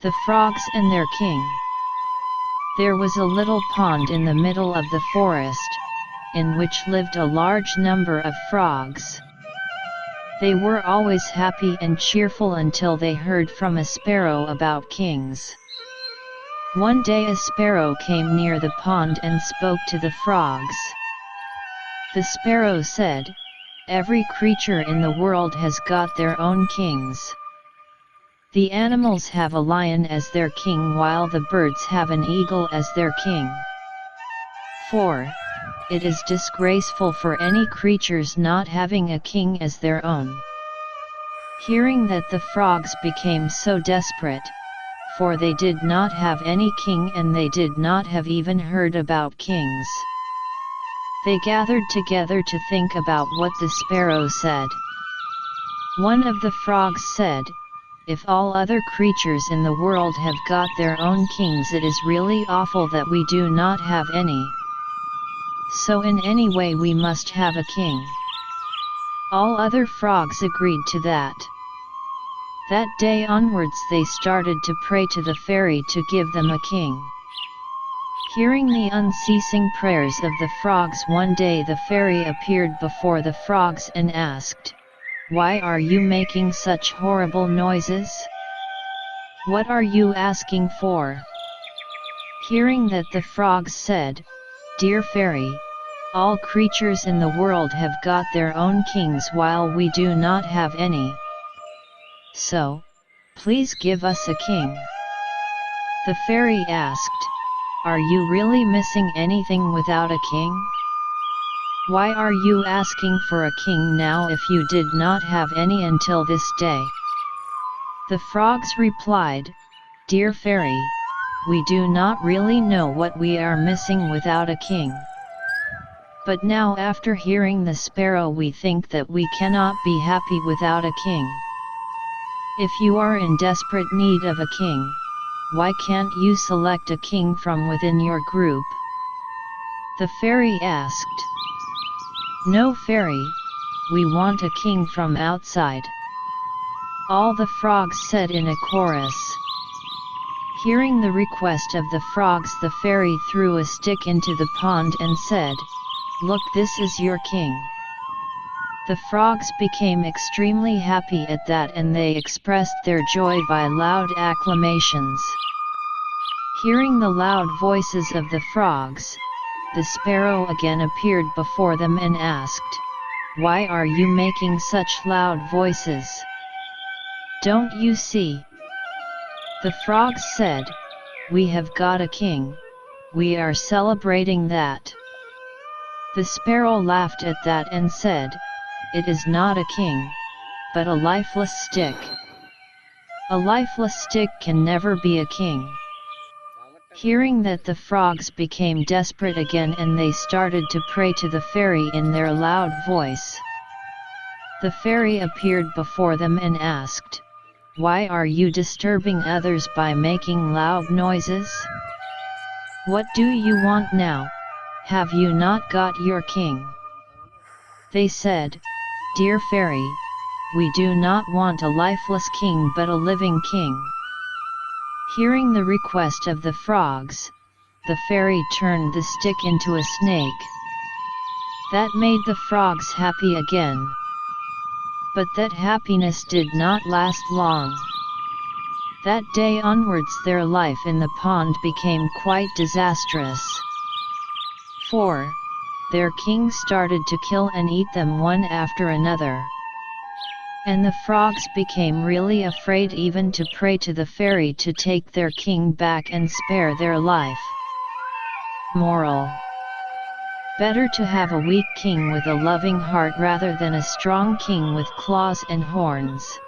The Frogs and Their King. There was a little pond in the middle of the forest, in which lived a large number of frogs. They were always happy and cheerful until they heard from a sparrow about kings. One day a sparrow came near the pond and spoke to the frogs. The sparrow said, "Every creature in the world has got their own kings. The animals have a lion as their king while the birds have an eagle as their king. 4. It is disgraceful for any creatures not having a king as their own." Hearing that, the frogs became so desperate, for they did not have any king and they did not have even heard about kings. They gathered together to think about what the sparrow said. One of the frogs said, "If all other creatures in the world have got their own kings, it is really awful that we do not have any. So in any way we must have a king." All other frogs agreed to that. That day onwards they started to pray to the fairy to give them a king. Hearing the unceasing prayers of the frogs, one day the fairy appeared before the frogs and asked, "Why are you making such horrible noises? What are you asking for?" Hearing that, the frogs said, "Dear fairy, all creatures in the world have got their own kings while we do not have any. So, please give us a king." The fairy asked, "Are you really missing anything without a king? Why are you asking for a king now if you did not have any until this day?" The frogs replied, "Dear fairy, we do not really know what we are missing without a king. But now, after hearing the sparrow, we think that we cannot be happy without a king. If you are in desperate need of a king, why can't you select a king from within your group?" The fairy asked. "No fairy, we want a king from outside," all the frogs said in a chorus. Hearing the request of the frogs, the fairy threw a stick into the pond and said, "Look, this is your king." The frogs became extremely happy at that and they expressed their joy by loud acclamations. Hearing the loud voices of the frogs, the sparrow again appeared before them and asked, "Why are you making such loud voices? Don't you see?" The frogs said, "We have got a king, we are celebrating that." The sparrow laughed at that and said, "It is not a king, but a lifeless stick. A lifeless stick can never be a king." Hearing that, the frogs became desperate again and they started to pray to the fairy in their loud voice. The fairy appeared before them and asked, "Why are you disturbing others by making loud noises? What do you want now? Have you not got your king?" They said, "Dear fairy, we do not want a lifeless king but a living king." Hearing the request of the frogs, the fairy turned the stick into a snake. That made the frogs happy again. But that happiness did not last long. That day onwards their life in the pond became quite disastrous. 4. Their king started to kill and eat them one after another. And the frogs became really afraid even to pray to the fairy to take their king back and spare their life. Moral: better to have a weak king with a loving heart rather than a strong king with claws and horns.